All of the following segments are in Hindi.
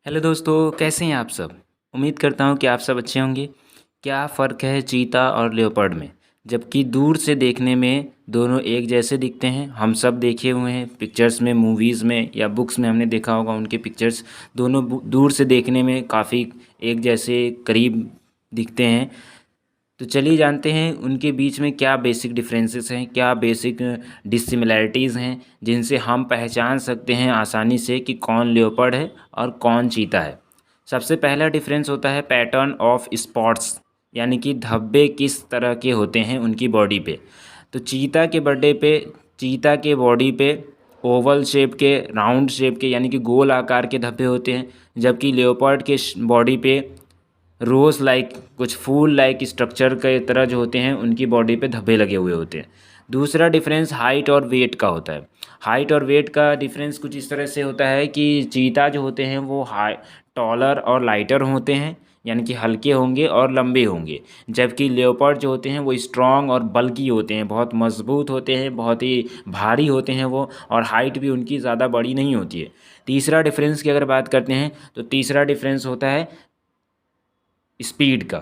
हेलो दोस्तों, कैसे हैं आप सब। उम्मीद करता हूँ कि आप सब अच्छे होंगे। क्या फ़र्क है चीता और लेपर्ड में। जबकि दूर से देखने में दोनों एक जैसे दिखते हैं। हम सब देखे हुए हैं पिक्चर्स में, मूवीज़ में या बुक्स में हमने देखा होगा उनके पिक्चर्स। दोनों दूर से देखने में काफ़ी एक जैसे करीब दिखते हैं। तो चलिए जानते हैं उनके बीच में क्या बेसिक डिफरेंसेस हैं, क्या बेसिक डिसिमिलैरिटीज़ हैं जिनसे हम पहचान सकते हैं आसानी से कि कौन लेपर्ड है और कौन चीता है। सबसे पहला डिफरेंस होता है पैटर्न ऑफ स्पॉट्स, यानी कि धब्बे किस तरह के होते हैं उनकी बॉडी पे। तो चीता के बॉडी पे ओवल शेप के, राउंड शेप के यानी कि गोल आकार के धब्बे होते हैं, जबकि लेपर्ड के बॉडी पे रोज़ लाइक कुछ फूल लाइक स्ट्रक्चर के तरह जो होते हैं उनकी बॉडी पे धब्बे लगे हुए होते हैं। दूसरा डिफरेंस हाइट और वेट का होता है। हाइट और वेट का डिफरेंस कुछ इस तरह से होता है कि चीता जो होते हैं वो टॉलर और लाइटर होते हैं, यानी कि हल्के होंगे और लंबे होंगे, जबकि लेपर्ड जो होते हैं वो स्ट्रॉन्ग और बल्की होते हैं, बहुत मजबूत होते हैं, बहुत ही भारी होते हैं वो, और हाइट भी उनकी ज़्यादा बड़ी नहीं होती है। तीसरा डिफरेंस की अगर बात करते हैं तो तीसरा डिफरेंस होता है स्पीड का।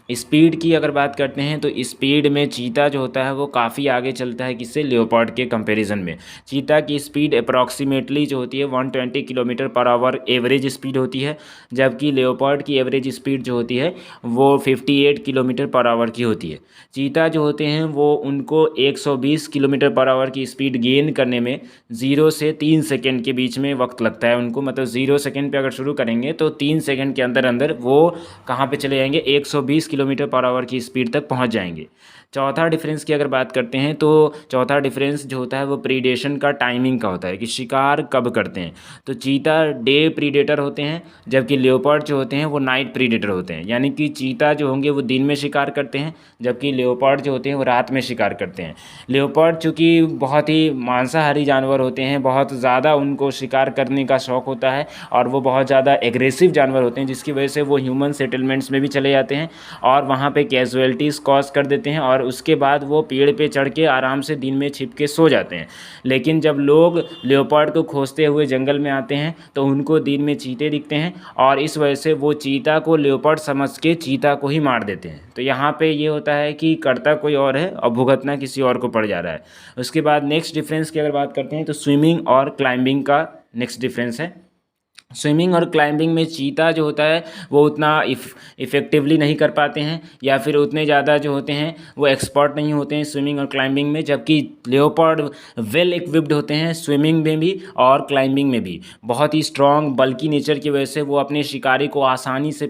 स्पीड की अगर बात करते हैं तो स्पीड में चीता जो होता है वो काफ़ी आगे चलता है किससे, लेपर्ड के कंपैरिजन में। चीता की स्पीड अप्रॉक्सीमेटली जो होती है 120 kilometre per hour average speed होती है, जबकि लेपर्ड की एवरेज स्पीड जो होती है वो 58 किलोमीटर पर आवर की होती है। चीता जो होते हैं वो उनको 120 किलोमीटर पर आवर की स्पीड गेन करने में 0 से 3 सेकेंड के बीच में वक्त लगता है उनको। मतलब 0 सेकेंड पे अगर शुरू करेंगे तो 3 सेकेंड के अंदर अंदर वो कहाँ पे चले जाएंगे, 120 किलोमीटर पर आवर की स्पीड तक पहुंच जाएंगे। चौथा डिफरेंस की अगर बात करते हैं तो चौथा डिफरेंस जो होता है वो प्रीडेशन का टाइमिंग का होता है कि शिकार कब करते हैं। तो चीता डे प्रीडेटर होते हैं, जबकि लेपर्ड जो होते हैं वो नाइट प्रीडेटर होते हैं। यानी कि चीता जो होंगे वो दिन में शिकार करते हैं, जबकि लेपर्ड जो होते हैं वो रात में शिकार करते हैं। लेपर्ड चूँकि बहुत ही मांसाहारी जानवर होते हैं, बहुत ज़्यादा उनको शिकार करने का शौक़ होता है और वो बहुत ज़्यादा एग्रेसिव जानवर होते हैं, जिसकी वजह से वो ह्यूमन सेटलमेंट्स में भी चले जाते हैं और वहाँ पे कैजुअलिटीज़ कॉज कर देते हैं, और उसके बाद वो पेड़ पे चढ़ के आराम से दिन में छिप के सो जाते हैं। लेकिन जब लोग लेपर्ड को खोजते हुए जंगल में आते हैं तो उनको दिन में चीते दिखते हैं, और इस वजह से वो चीता को लेपर्ड समझ के चीता को ही मार देते हैं। तो यहाँ पे ये होता है कि करता कोई और है और भुगतना किसी और को पड़ जा रहा है। उसके बाद नेक्स्ट डिफरेंस की अगर बात करते हैं तो स्विमिंग और क्लाइंबिंग का नेक्स्ट डिफरेंस है। स्विमिंग और क्लाइंबिंग में चीता जो होता है वो उतना इफ़ेक्टिवली नहीं कर पाते हैं, या फिर उतने ज़्यादा जो होते हैं वो एक्सपर्ट नहीं होते हैं स्विमिंग और क्लाइंबिंग में, जबकि लेपर्ड वेल इक्विप्ड होते हैं स्विमिंग में भी और क्लाइंबिंग में भी। बहुत ही स्ट्रॉन्ग बल्की नेचर की वजह से वो अपने शिकारी को आसानी से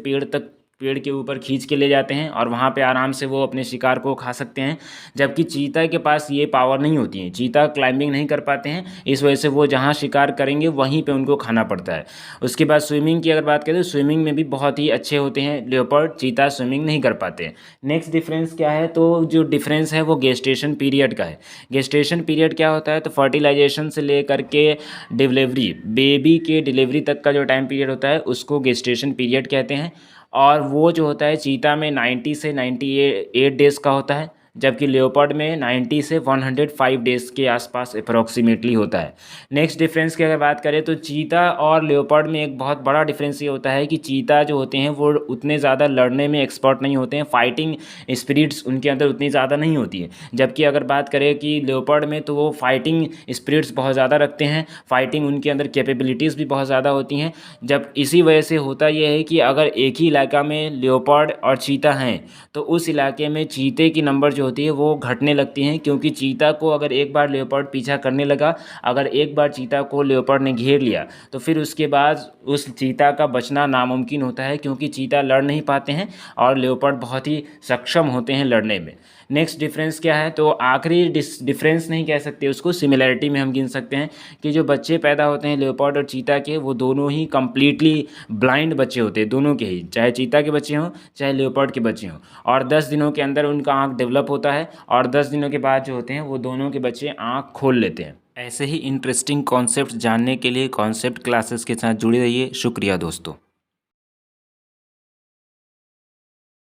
पेड़ के ऊपर खींच के ले जाते हैं और वहाँ पे आराम से वो अपने शिकार को खा सकते हैं, जबकि चीता के पास ये पावर नहीं होती है। चीता क्लाइंबिंग नहीं कर पाते हैं, इस वजह से वो जहाँ शिकार करेंगे वहीं पे उनको खाना पड़ता है। उसके बाद स्विमिंग की अगर बात करें तो स्विमिंग में भी बहुत ही अच्छे होते हैं लेपर्ड, चीता स्विमिंग नहीं कर पाते हैं। नेक्स्ट डिफरेंस क्या है, तो जो डिफरेंस है वो गेस्टेशन पीरियड का है। गेस्टेशन पीरियड क्या होता है, तो फर्टिलाइजेशन से लेकर के डिलीवरी, बेबी के डिलीवरी तक का जो टाइम पीरियड होता है उसको गेस्टेशन पीरियड कहते हैं, और वो जो होता है चीता में 90 से 98 डेज़ का होता है, जबकि लेपर्ड में 90 से 105 डेज़ के आसपास अप्रॉक्सीमेटली होता है। नेक्स्ट डिफरेंस की अगर बात करें तो चीता और लेपर्ड में एक बहुत बड़ा डिफरेंस ये होता है कि चीता जो होते हैं वो उतने ज़्यादा लड़ने में एक्सपर्ट नहीं होते हैं, फाइटिंग स्पिरिट्स उनके अंदर उतनी ज़्यादा नहीं होती है। जबकि अगर बात करें कि लेपर्ड में तो वो फाइटिंग स्पिरिट्स बहुत ज़्यादा रखते हैं, फाइटिंग उनके अंदर कैपेबिलिटीज़ भी बहुत ज़्यादा होती हैं। जब इसी वजह से होता यह है कि अगर एक ही इलाका में लेपर्ड और चीता हैं तो उस इलाके में चीते की नंबर जो होती है वो घटने लगती हैं, क्योंकि चीता को अगर एक बार लेपर्ड पीछा करने लगा, अगर एक बार चीता को लेपर्ड ने घेर लिया तो फिर उसके बाद उस चीता का बचना नामुमकिन होता है, क्योंकि चीता लड़ नहीं पाते हैं और लेपर्ड बहुत ही सक्षम होते हैं लड़ने में। नेक्स्ट डिफरेंस क्या है, तो आखिरी डिफरेंस नहीं कह सकते उसको, सिमिलैरिटी में हम गिन सकते हैं कि जो बच्चे पैदा होते हैं लेपर्ड और चीता के वो दोनों ही कंप्लीटली ब्लाइंड बच्चे होते हैं, दोनों के ही, चाहे चीता के बच्चे हों चाहे लेपर्ड के बच्चे हों, और 10 दिनों के अंदर उनका आँख डेवलप होता है और 10 दिनों के बाद जो होते हैं वो दोनों के बच्चे आँख खोल लेते हैं। ऐसे ही इंटरेस्टिंग कॉन्सेप्ट जानने के लिए कॉन्सेप्ट क्लासेस के साथ जुड़े रहिए। शुक्रिया दोस्तों।